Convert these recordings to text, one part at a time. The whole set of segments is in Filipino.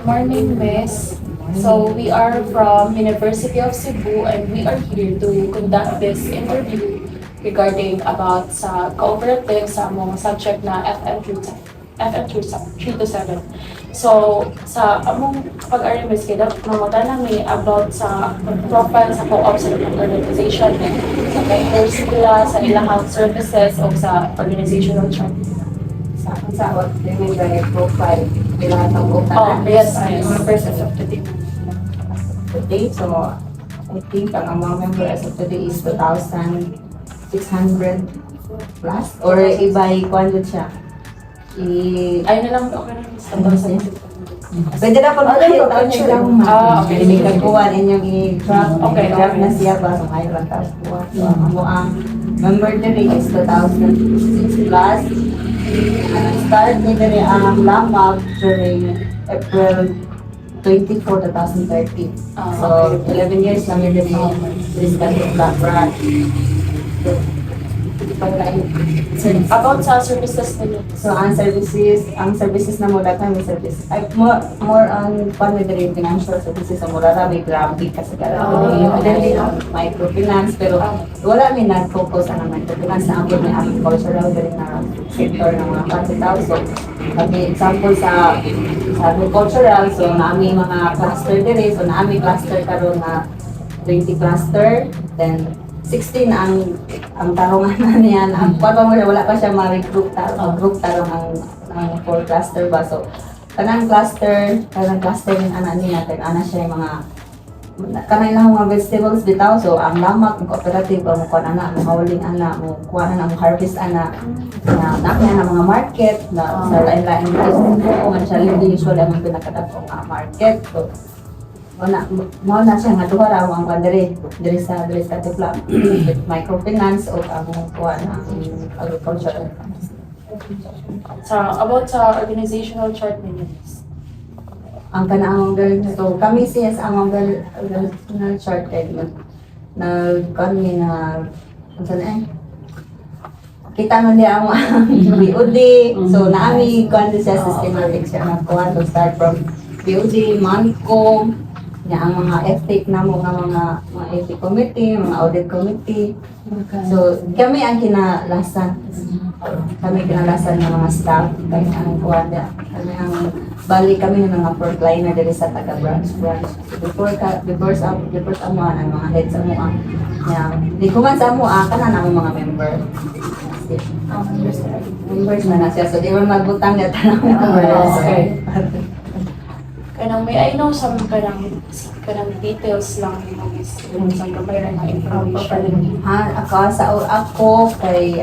morning, Miss. So we are from University of Cebu and we are here to conduct this interview regarding about sa cooperative sa mga subject na FM 3 to 7. So sa among pag-ari Miss kaya mamutan namin about sa profile sa co-op sa ilang organization sa members sila sa ilang services o sa organizational chart. Sa what they mean by profile, kailangan ng Oh, utan. yes, members as of today. Today, so I think ang among member as of today is 2,600 plus or iba'y kwando siya. Ay na lang, okay na. Pwede na po na kayo niya lang okay. Hindi kagkuhan inyong i-drop. Okay, I-drop okay. na siya ba? So ngayon lang tapos buwan. So ang member diri is 2,006 plus. Start ni diri ang lamag during April 24, 2013. So 11 years lang diri this kind of background. About sa services nila. So ang services na mo datan may service ay more on diri financial services ang mura may grabe kasi microfinance pero wala mi nag-focus ang microfinance na ang may agricultural diri na sector ng mga capital. So example sa agricultural, so naami mga cluster diri, so naami cluster karon na 20 cluster, then 16 ang tarungan na niyan. Ang wala pa siya ma-recruit group tarong ang 4 cluster ba. So kanang cluster din ana niya kay ana siya yung mga kanay lang mga vegetables bitaw. So ang lamak ng cooperative ang kuan ana mauling ana mo kuan ana mo harvest ana na mga market na sa lain-lain dito kung ano siya usually ang pinakadakong market. So mo na siya nga duha ra ang diri sa Tipla microfinance o ang kuan ang agricultural. About sa organizational chart ninyo. Ang kanaang so kami siya sa among organizational chart kay kami na kita man niya ang BOD. So naami kuan siya systematic siya na kuan to start from BOD, Mancom, niya ang mga ethic na mo mga ethic committee, mga audit committee. So kami ang kinalasan ng mga staff kami ang kuan kami ang bali kami ng mga frontliner diri sa taga branch. Before sa mo ang mga heads sa mo di ko man sa mo kana ang mga member. Members na siya, so di man magbutang niya tanang members. Okay. Kanang may I know some kanang details lang is yung sa gamay na information. Ako kay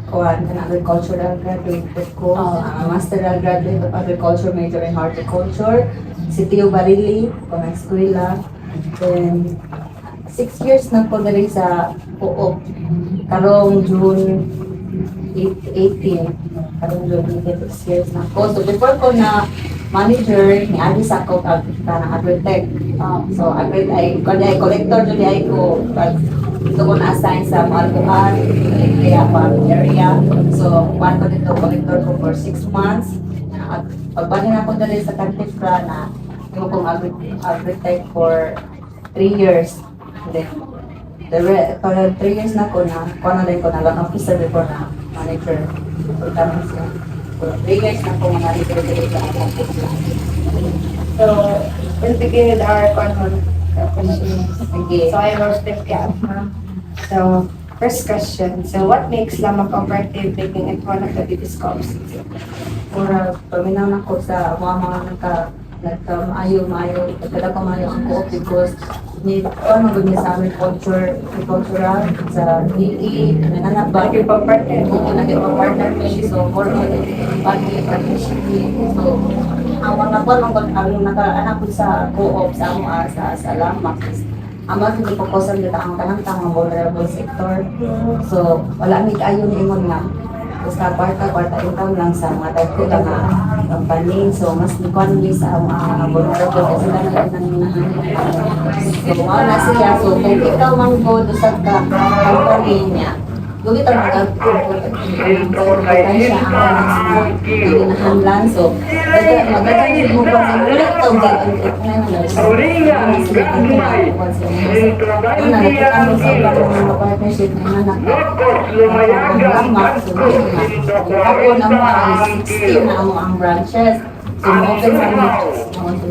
kuan kan agricultural graduate ko, masteral graduate of agriculture major in horticulture, si Tio Barili, kung eskwela. Then 6 years na ko diri sa co-op. Karong June 18, karong June 6 years na ko. So before ko na manager ni Adi Sakop ng Agritech. So Agritech ay collector dili ay ko dito ko na-assign sa Malbuhan, kaya area. So one ko dito collector ko for 6 months. At pagbahin ako dali sa Cantifra na yung kong Agritech for 3 years. Then para 3 years na ko na din ko na lang officer before na manager. So tama siya. 3 years na po mga dito sa akin. So, we'll begin with our questions. Okay. So, I will step up. So, first question. So, what makes Lamang Cooperative making it one of the biggest co-ops? Mura, paminaw na ko sa mga maayo, kada ko maayo ang co-op because ano gud sa agricultural sa DE, nananap ba Bakit pa partner? partner kami, so more on partnership. So ang mga ang naka-anak ko sa co-op sa amo sa Lamak ang mga pinipokusan dito ang tanang vulnerable sector. So wala mi kaayo ni imong nga basta kwarta income lang sa mga tagko lang na company. So mas economy sa mga vulnerable kasi sila na nananahan. So wala na siya. So kung ikaw man go dusag ka company niya Gawit ang mag-approve siya ang ginahanlan. So, magagalit mo pa sa ulit ito. Nakikita mo sa ibang mga partnership na anak ako na mo ay 16 na mo ang branches. So,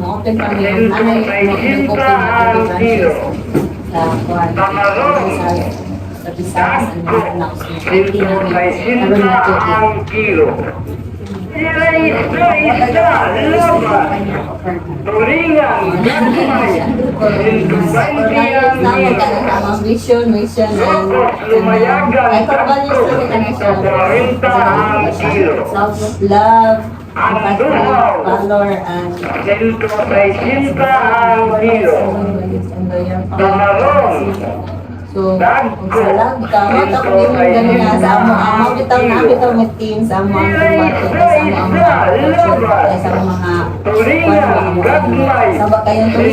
mo-open kami yung nanay, mo-open na branches sa Pisakas and Manaus. Hindi na naroon na ito. Mission, ay pag-values lang kita na siya. Love, valor, and so, kung sa love ka, matapos yung gano'n nga sa amo bitaw may team, sa amo ang kumato, sa amo ang mga culture, sa mga sa ba kayong tuloy.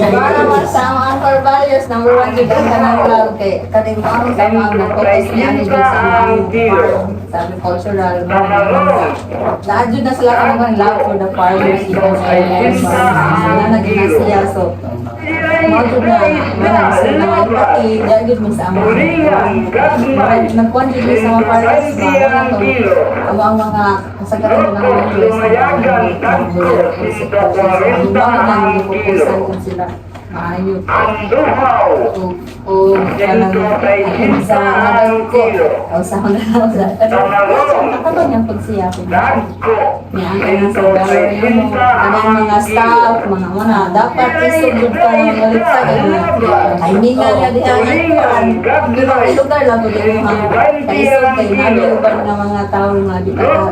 Para magsama ang core values, number 1 dito ang kanang love kay kalimang sa mga nag-focus niya dito sa farm, sa agricultural, lahat yun na sila ang love for the farmers, because sila naging siya, so mga yun na sila na empathy, dahil yun min sa mga nagkuhan yun sa mga farmers ba, ang mga kasagaran ng mga sila maayo o kanang sa mga ko o sa mga nakatong yung pagsiya ko niya ang kanang sa kanang mga staff mga dapat isugod ka ng malit sa ay minga nga dihan ang lugar lang ko din yung kaisog kay nabiuban ng mga tao nga di ka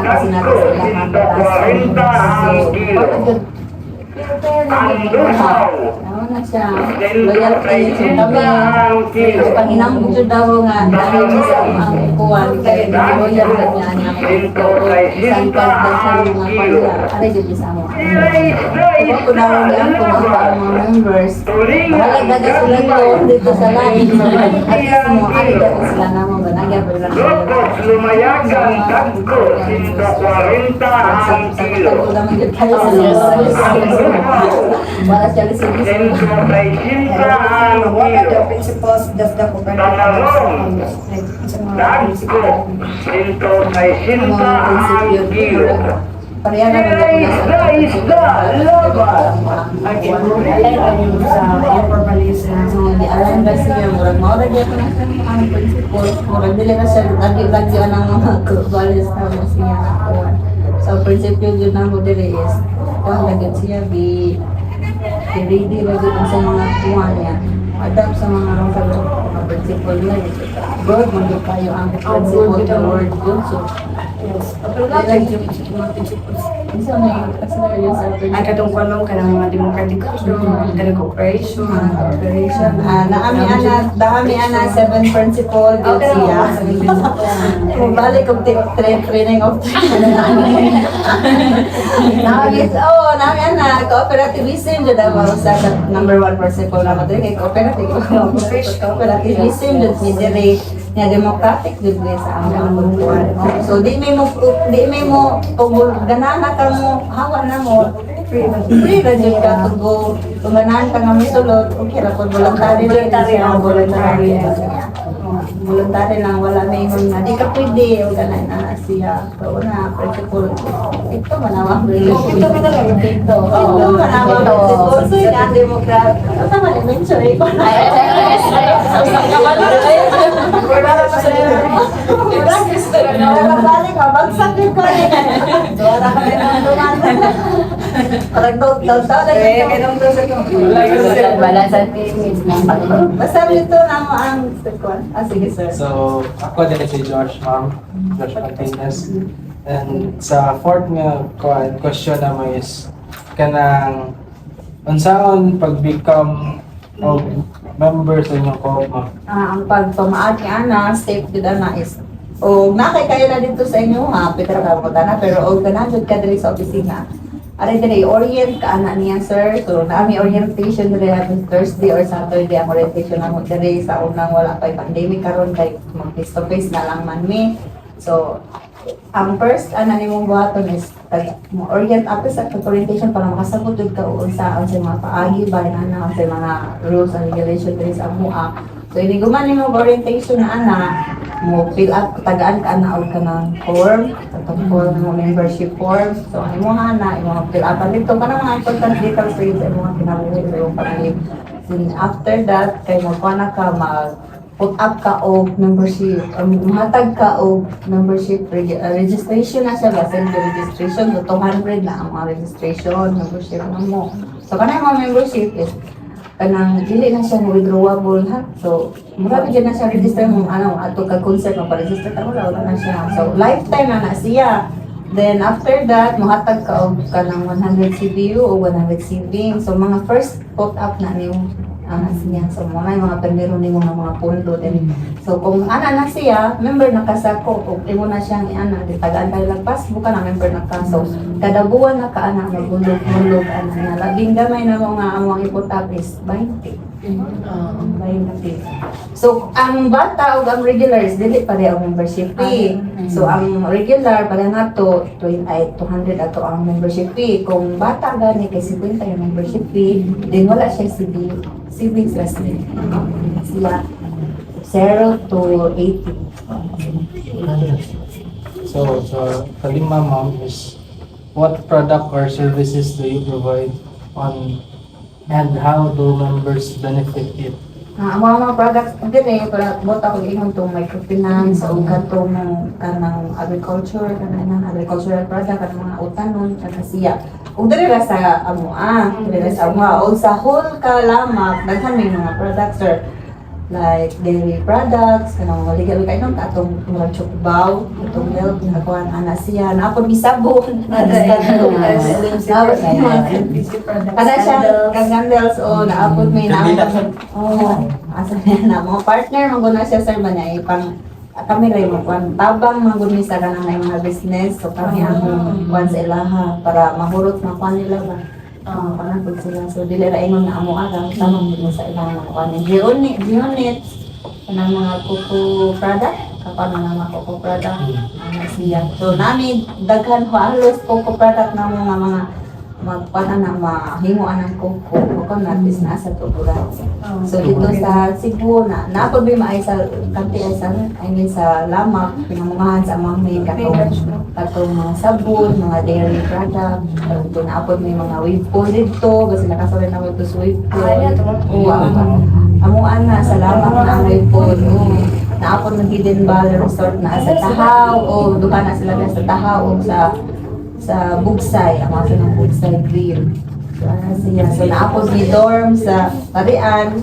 kasi natin sila mga batas na siya, loyal kayo siya kami, panginang buto daw nga, dahil sa ang kuwan, kaya loyal ka niya niya, isang pagdang sa mga pala, aray dito sa mo. Kung ako na rin yan, kung ako ang mga members, mahalaga sila doon dito sa line, at least mo, aray dito sila na mo, banagya pa lang sila. Lumayagan, tagko, 140 ang kilo. Wala siya lisig-lisig. What are the principles does the Tanarong, tagko, 160 ang kilo. Pareha na Isda, laban. di alam ba siya, murag maura diya ko na siya ang principle. Murag dili na siya, lagi-lagi ang mga values na mo siya nakuha. So, principle yun na mo dili is, kung lagyan siya, ready lagi sa mga kuha niya. Adapt sa mga principle niya. God, mundo kayo ang principle ng word yun. So, isa may kasalanan yun sa ang katungkuan mo ka ng mga democratic cooperation. Dami ana 7 principle yun siya. Kung balik kong training of nami ana cooperativism jud ang sa number 1 principle na madre kay cooperativism jud ni dire nga democratic jud sa among kultura. So di may mo kung ganana ka mo hawa na mo free ra jud ka kung ganahan ka nga misulod okay ra pud voluntary voluntary lang wala may na di ka pwede o ganay na siya so na principle ito manawag ito manawag so yan democrat tama ni mention ko balik ka bagsak din ko wala ka na naman parang daw ganun to sa wala sa teams basta ito na mo ang sige sir. So, ako din si Josh, ma'am. Josh Martinez. And sa fourth nga question naman is kanang unsaon pag-become of member sa inyong co-op, ma'am? Ang pagpamaad ni Ana, step good na is o nakay kayo na dito sa inyo ha, Peter Carpota na pero og ganadod ka diri sa opisina. Ari dire orient ka ana niya sir. So naami orientation dire happy Thursday or Saturday ang orientation namo dire sa unang wala pa pandemic karon kay mag face to face na lang man mi. So ang first ana nimong buhaton is mo orient after sa orientation para makasabot jud ka unsa ang mga paagi ba ana sa mga rules and regulations dire sa amoa. So ini guman nimo orientation na ana mo fill up tagaan ka na og kanang form katong form mo membership form. So ang imo ana imo fill up dito kanang mga important details sa imo mga kinabuhi sa iyong pamilya. Then after that kay mo na ka mag put up ka og membership mahatag ka og membership registration na siya basin the registration so 200 na ang mga registration membership na mo. So kanang mga membership is kanang dili na siya withdrawable ha. So mura gyud na siya register mo ano ato ka concert mo pa-register ta wala na siya. So lifetime na siya. Then after that mohatag ka og kanang 100 CBU o 100 savings. So mga first put up na niyo siya. So mga permiro nimo nga mga pondo din. So kung ana na siya, member na ka sa ko, kung imo na siyang ana, di tagaan tayo lagpas, buka na member na ka. So kada buwan na ka ana magbulog-bulog ana niya. Labing gamay na mo nga among iputap is 20. 20. So ang bata ug ang regular is dili pa ang membership fee. So ang regular para nato 200 ato ang membership fee. Kung bata gani kay 50 yung membership fee, din wala siya civics lesson. Sila 0 to 80. So kalima ma'am is what product or services do you provide on and how do members benefit it? Ang mga products din para bota ko ingon tong microfinance o katong kanang agricultural product kanang mga utanon kanang siya. Ug diri ra sa amoa o sa whole kalamak daghan may mga products sir. Like dairy products, kanang mga legal kay nung atong mga chukbaw, atong milk na kuan ana siya, na ako bisabon, kada siya candles o naapod may naapod. Oh, asa na mga partner maguna siya sir man ay pang kami ray mo kuan tabang maguni sa kanang mga business so kami ang kuan sa ilaha para mahurot na kuan nila ba. Parang pag sila, so dili ra ingon na amo agang tamang mo sa ilang mga kuan unit kanang mga coco product kapag mga coco product siya. So nami daghan halos coco product na mga magpana na mahimuan ng coco coconut na sa tuburan. So dito sa Cebu na napod may maay sa kanti sa lamak pinamungahan sa mga main katong mga sabon, mga dairy product, doon napod may mga wave pool dito kasi nakasabi na wave pool wave pool. Amuan na sa lamak na wave pool. Naapod ng Hidden Valley Resort na sa Tahaw o duha na sila sa Tahaw o sa Bugsay, ang mga ng Bugsay Grill. So, siya. So, naapos ni dorm sa Parian,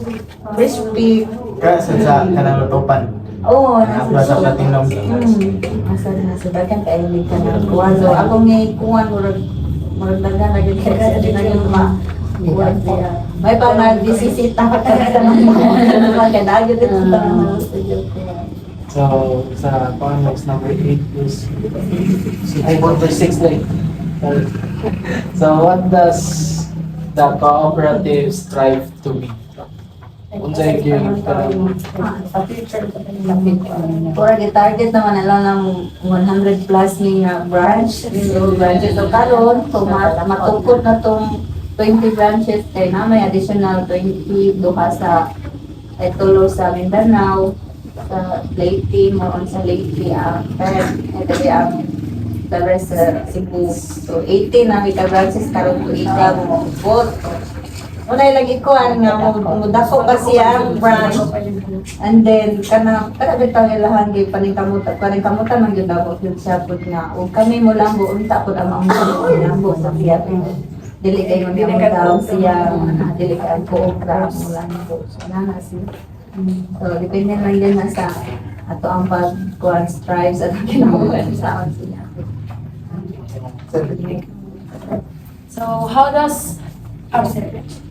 Crispy. Kasi sa kanang lutupan. Oo, Nasa sa tinong. Asa na sa dagan kay hindi ka na kuwan. So, ako ngay kuwan, murag dagan lagi kasi na yung kuwan siya. May pa nag-disisita ka sa mga kanagyo dito sa mga studio ko. So sa next number 8 is number 6 like. So what does the cooperative strive to be? Unsay gyud parang sa future for the target naman nila ng 100 plus nga branch so branches so karon so matungkol na tong 20 branches kay na may additional 20 duha sa tulo sa Mindanao sa Leyte mo sa Leyte ang ito ang the rest sa Cebu so 18 na may ka-branches karon to ika mo both unay lagi ko nga mudako kasi ang branch and then kana bitaw ilahan gyud paningkamutan man gyud dapat gyud siya pud nga ug kami mo lang unta pud ang mga lambo sa Fiat dili kay mo daw siya dili kay ko craft mo lang po so na siya. So depende lang yan sa ato ang pag-kuan strives at ang kinabuhan sa akin siya. So how does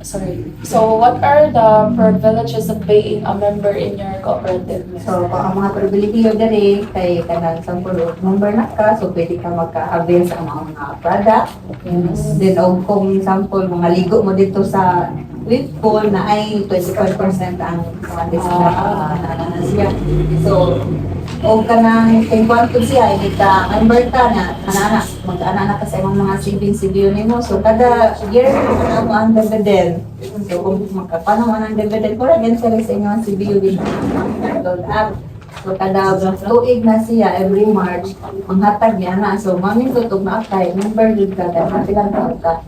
Sorry. So, what are the privileges of being a member in your cooperative? So, kung ang mga pribilehiyo diri kay kanang sampulo member na ka, so pwede ka magka-avail sa mga product. Then, og kung sample, mga ligo mo dito sa Wippool na ay 25% ang mga discount na siya. So, o kanang kung siya, hindi ka member ka na mag-anak ka sa imong mga CBU nimo. So, kada year, ano mo ang dividend. So, kung magkapano mo ang dividend, kung rin sa inyo ang CBU din. Load up. So, kada tuig na siya, every March, manghatag niya na. So, mamin tutog na kay member yun ka, kaya matilang taon ka.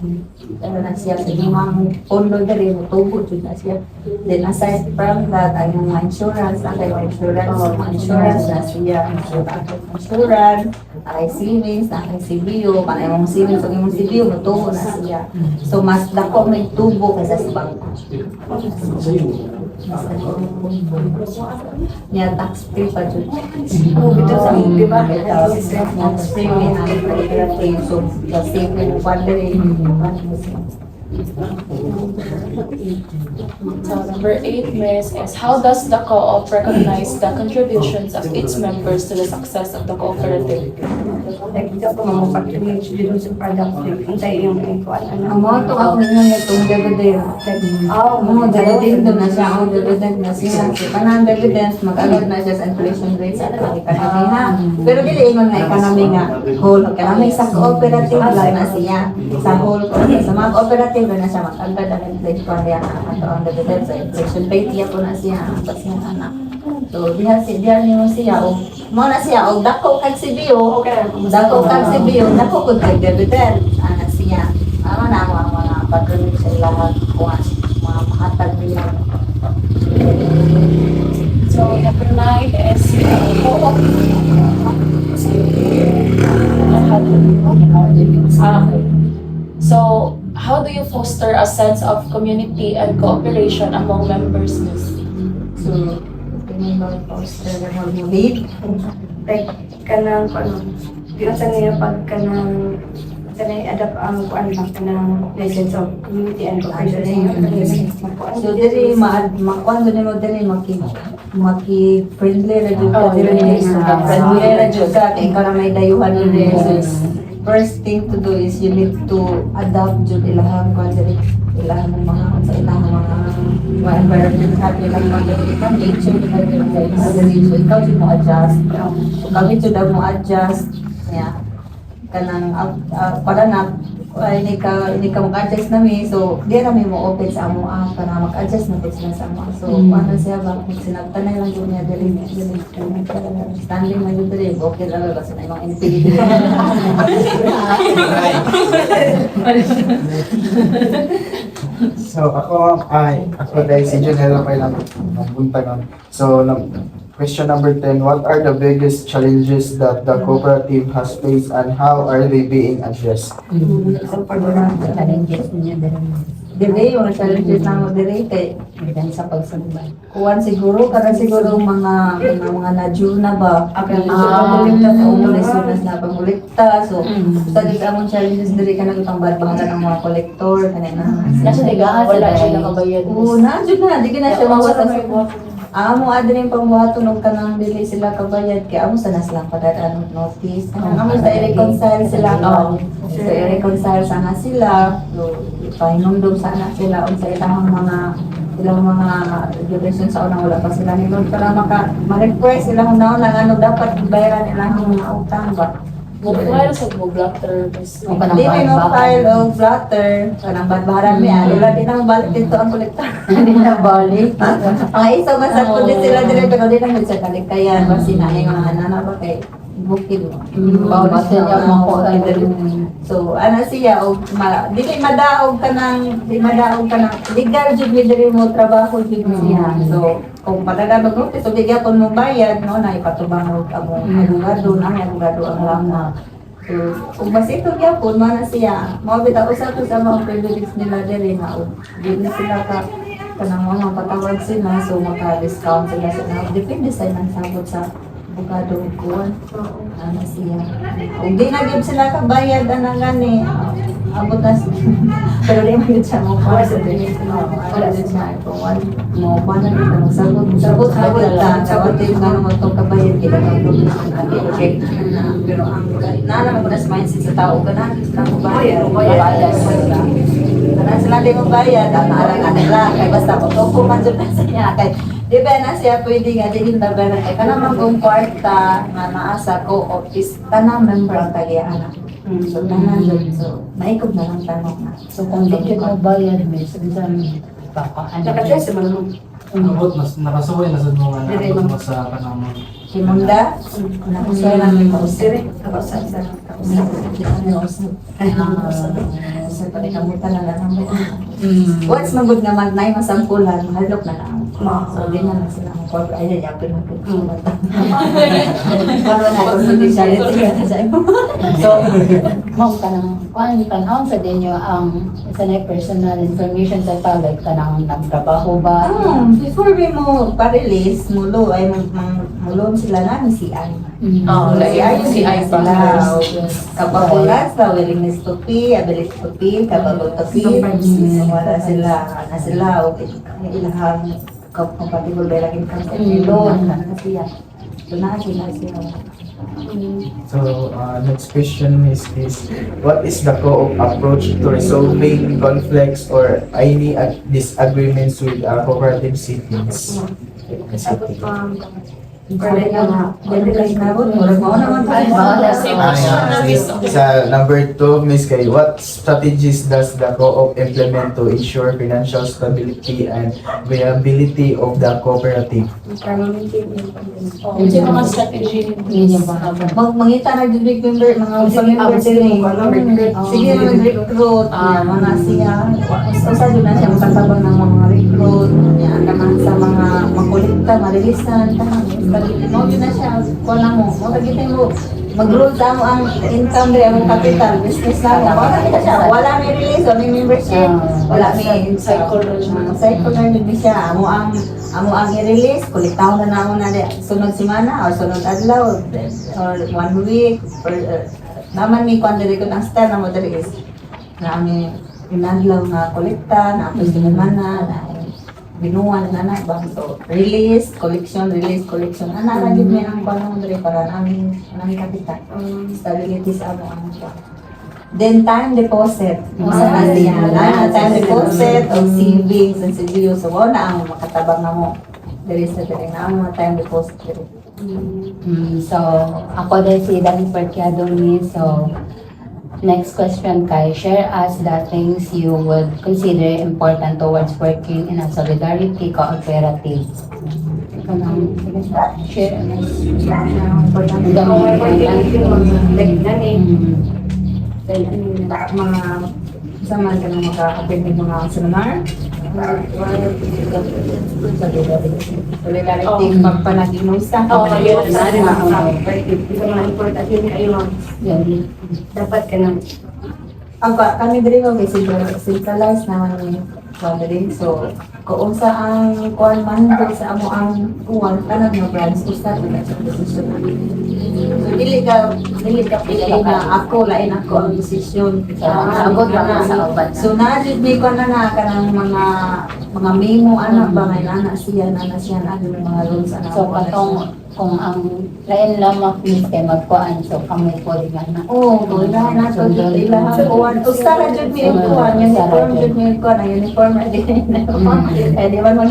Ano na siya, sa mga pondo na rin, tubo yun na siya. Then, aside from that, ay mga insurance, na kayo insurance na siya, insurance, ay savings, na kay CBU, panay mong savings, pag yung CBU, tubo na siya. So, mas dako may tubo kaysa sa bangko. Yeah, tax free pa dyan. Dito sa di ba? Tax free may namin so kasi kung pandere So, number 8, Miss, is how does the co-op recognize the contributions of its members to the success of the cooperative? Like, dito ko mga patronage dito sa product. Ang sa iyong ikuan. ang mga to ako nyo itong dividend. Mga dividend na siya, ang dividend na siya. So, kanang dividends, mag-alot na siya sa inflation rate sa economy ha. Pero dili ingon nga economy nga whole economy sa cooperative lang na siya. Sa whole sa mga cooperative na siya mag-agad ang inflation rate na ang dividend sa inflation rate iya po na siya ang pasiyang anak. So, diha niyo siya o mo na siya o dako kag CBO. Dako kag CBO, dako kag dividend ana siya. Ano na ang mga patronage sa lahat kung mga mahatag nila. So, number 9 is co-op. Okay. So, how do you foster a sense of community and cooperation among members, Miss? So, pinag poster na mo lead. Like, kanang, di sa niya pag kanang, kanang adapt ang kuan lang, kanang lessons of community and cooperation. So, dili makuan doon mo dili maki-friendly na jud ka dili friendly na jud ka kay ikaw na may dayuhan dili. So, first thing to do is you need to adapt jud ilahang kuan dili ilahang mga sa ilahang mga environment sa ilang mga nature sa so ikaw jud mo adjust. So, kami jud mo adjust. Yeah. Kanang para na hindi ka mag-adjust nami so di na mo open sa amo para mag-adjust na sila sa amo so paano siya ba kung sinagtanay lang yun niya dali standing man yun dali okay lang kasi na yung infinity So ako dahil si Janela pa lang napunta nun. So question number 10, what are the biggest challenges that the cooperative has faced and how are they being addressed? so for the challenges niya dili yung challenges na mo dili kay sa pagsamba kuwan siguro kada siguro mga na-due na ba pagkulikta sa umulisunas na pagkulikta so sa di among challenges dili ka nagtambad bangka ng mga kolektor kanina Nasa ligahan, wala siya nakabayad, Miss. oo na di ka na siya mawasa amo adrin pangbuhaton og kanang dili sila kabayad kay amo sana silang padadaan og notice amo sa i-reconcile sila so i-reconcile sana sila so ipahinumdum sana sila og sa ilang mga duration sa unang wala pa sila nilod para ma-request sila kung naon lang ano dapat bayaran nila ang mga utang ba Mobile sa blatter, Miss. Di may no file o blatter. Kanang badbaran niya. Wala din ang balik dito ang kolektor. Hindi na balik. Ang isa masat ko din sila dire pero di na sa kalikayan. Kasi nanay mga anak ba kay bukid mo. Bawal siya mo ko so ana siya og dili madaog kanang legal jud mi diri mo trabaho jud siya. So kung padagan og notice so bigyan mo bayad no na ipatubang og among abogado ang lama. So kung basito gyapon man siya mao bitaw usab sa mga privilege nila diri na og dili sila ka kanang mga patawag sila so maka-discount sila sa depende sa ilang sabot sa abogado kuan ana siya. Kung di na gyud sila kabayad ana gani Abot na pero di man yun siya mo Wala pa sa sa dinis. wala din siya ito mo pa na dito mo sabot sabot din nga mo to kabayan kita ka problema ka check na pero ang naman ko na sa mindset sa tao ka na ka bayad kana sila di mo bayad ang alang nila kay basta ko to man jud sa niya kay di ba na siya pwede nga di hinda ba na kay kana man kung kwarta nga naa sa co-office tanang member ang tagiana. So, tanan doon. So, naikog na lang tanong na. So kung di mo bayad, may sabihin papaano. Naka-dress naman mo. Abot, mas nakasuway na sa mga naabot mo sa panahon. Simunda, nakusay lang may mausir. Dire, kausap sa Sa palikamutan na lang mo. Once magod nga mag-nay masampulan, halok na lang. So, di na lang sila ang corporate. Ay, yapin mo po. Para na ako sa speciality ka sa iyo. So, ma'am, kanang tanawang sa dinyo ang isa na personal information sa tao, like kanang nagtrabaho ba? Before we mo pa-release, mulo ay mulo sila na ni CI. Oh, like CI CI sila. process. Kapabulas na willingness to pay, ability to pay, capable to pay. Wala sila, na sila, okay. Ilahang compatible ba lagi kang sa loan, na siya. So na sila. So, next question is this. What is the co-op approach to resolving conflicts or any disagreements with cooperative siblings? Sabot pa. Pwede na, pwede ka sinabot, murag mo naman tayo. Sa number 2, Miss Kay, what strategies does the co-op implement to ensure financial stability and viability of the cooperative? Para ma-maintain yung Yung mga strategy Yun yung ba? Mangita na yung member, mga member sila. Sige, mag-recruit, mga siya. Usa doon na siya makatabang ng mga recruit, yan naman sa mga makulikta, marilisan, no, yun na siya, wala mo, makagitay mo, mag-rule sa mo ang income rin, ang capital, business na mo, makagita siya, wala may release, wala may membership, wala may cycle na din siya, amo ang i-release, kulitaw na namo na sunod semana, or sunod adlaw, or 1 week, or naman may kwan diri ko ang style na mo diri is, na ami inadlaw nga kolekta, na apos semana, na binuwan na na ba so release collection ana ra gid may ang panahon diri para namin kapital stability sa ano pa then time deposit sa siya na time deposit of savings and CBU so wala ang makatabang na mo diri sa diri na ang mga time deposit diri. So, ako din si Dani Perkiado ni. So, next question kay, share us the things you would consider important towards working in a solidarity cooperative. Kanang, share us. Mga sama ka nang makaka-attend ng mga seminar. Solidarity, magpanaginusa. Dapat ka na. Kami diri mo kasi centralized naman ni Wandering. So, kung sa ang kuan man diri sa amo ang kuan tanang nga branch usa na sa decision. So, dili ka pili na ako lain ako ang decision. Sagot lang sa uban. So, na jud may kuan na kanang mga memo anak ba may anak siya na mga rules anak. So, katong kung ang lain lamang please kay magkuan, so kami po rin na. Oh, wala na to ilang kuan. Usa ra jud mi kuan, uniform jud mi kuan, ang uniform na din. Eh di ba mo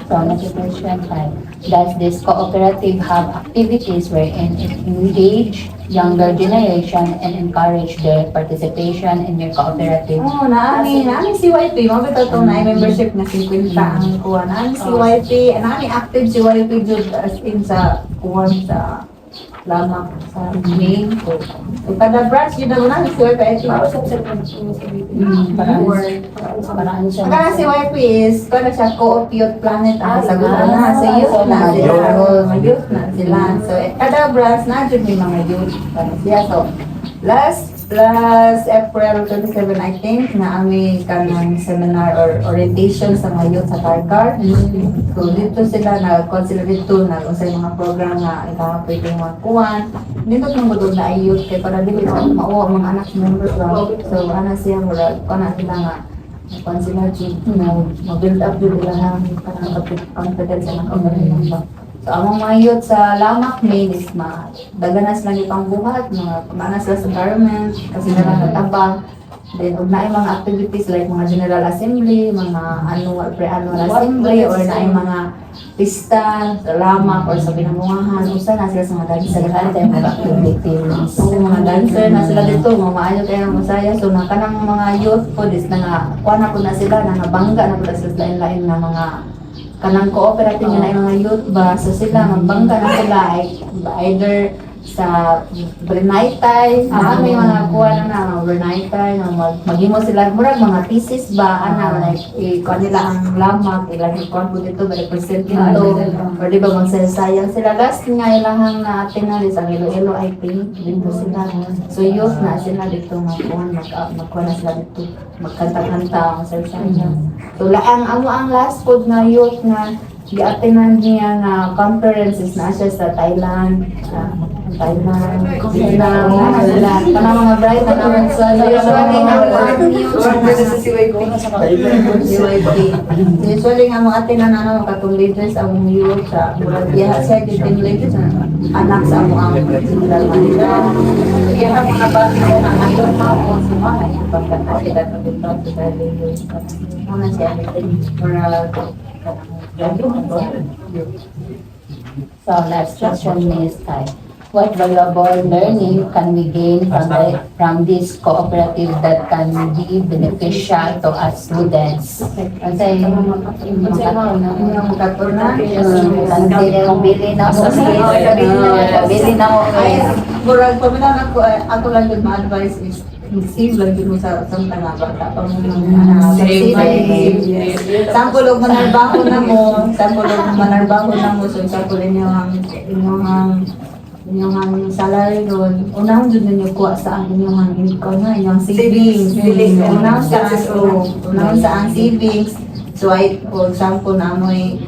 So, next question tayo. Does this cooperative have activities wherein it engage younger generation and encourage their participation in your cooperative? Oh, naami si YP, mo bitaw tong na membership na 50 ang kuan. Naami si YP, naami active si YP jud as in sa kuan sa lamang sa main ko. So, kada branch yun na si YP ay Paraan siya. Ang si YP is, kung siya co-op youth planet ang sagutan na sa youth na sila. Mga youth na sila. So, kada branch na dyan may mga youth. Siya. So, last Plus April 27 I think na ami kanang seminar or orientation sa mga youth sa Karkar. So dito sila nag-consider dito na unsay mga program nga ila pwedeng makuha. Dito nang budod na ay youth kay para dili mauwa mga anak members ba. So ana siya mura kana sila nga consider to build up yung ilang confidence sa mga kabayan ba. So, among mga youth sa Lamak Main is daganas lang ipang buhat, mga pamanas sila sa government, kasi nila natabang. Then, huwag na mga activities like mga General Assembly, mga annual, pre-annual assembly, or na mga pista sa Lamak or sa Binangungahan. Usa na sila sa mga dancer. Mga activities. So, mga dancer na sila dito, mga maayo kayo ng masaya. So, nakanang mga youth po, is na nga, kuha na po na sila, na nabangga na po na sila sa lain-lain na mga kanang cooperative na yung mga youth ba, so sila magbangga na sila either sa Bernaytay, may mga kuha na Bernaytay, maghimo sila murag mga thesis ba, like kuha nila ang Lamak, ilang ikuha po dito, represent dito, or di ba magsayang sila. Last nga ilahang na atin na ang Iloilo, I think, dito sila. So youth na sila dito, magkuha na sila dito, magkanta-kanta, magsayang. So ang last food na youth na di-attenan niya na conferences na siya sa Thailand, Vietnam, sila, mga bright na naman sa usually usually nga mga atinan na katong leaders ang youth sa murag diha siya team leaders anak sa amo ang general manager kaya ang mga bata na ayon mo sa mga pagkakita sa dito sa leaders mga siya So last question is what valuable learning can we gain from this cooperative that can be beneficial to us students? Kasi yung bili na mo murag paminaw ako lang yung ma-advise is save lang din mo sa tanga bata pa mo sample og manarbaho na mo so sample inyong salary doon unang dun ninyo kuha sa inyong income na inyong savings unang sa ang savings so ay for example na amoy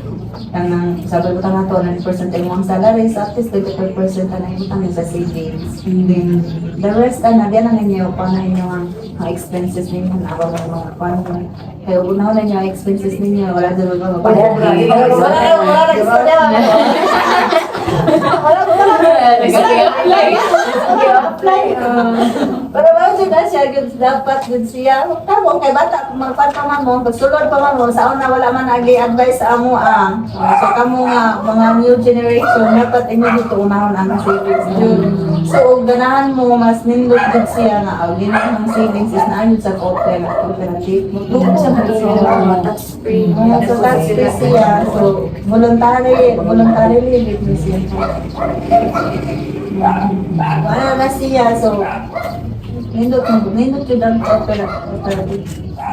kanang sabi ko na to 90% ay mong salary so at least 35% na yung sa savings then the rest na diyan na ninyo pa na inyong mga expenses ninyo na abang mga kwan kaya unaw na yung expenses ninyo wala doon mga pero wala dyan na siya dapat dyan siya tamo kay bata kung magpatama mo pagsulod pa mo sa una wala man nag-advise sa amo so kamo nga mga new generation dapat inyo dito unahon ang savings yun so ganahan mo mas nindot dyan siya nga ginaan ang savings is naayod sa cooperative mo sa tax free. so tax free siya so voluntary leave mo siya wala na siya so nindot yun ang cooperative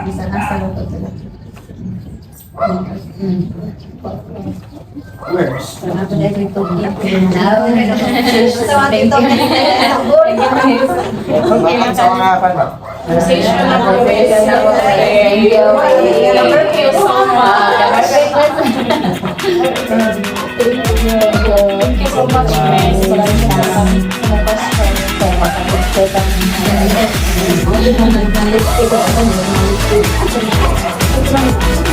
bisa nasa lang ito sila Words. Sa mga ano? Thank you so much. Thank you so much, Miss. Maraming salamat sa mga question.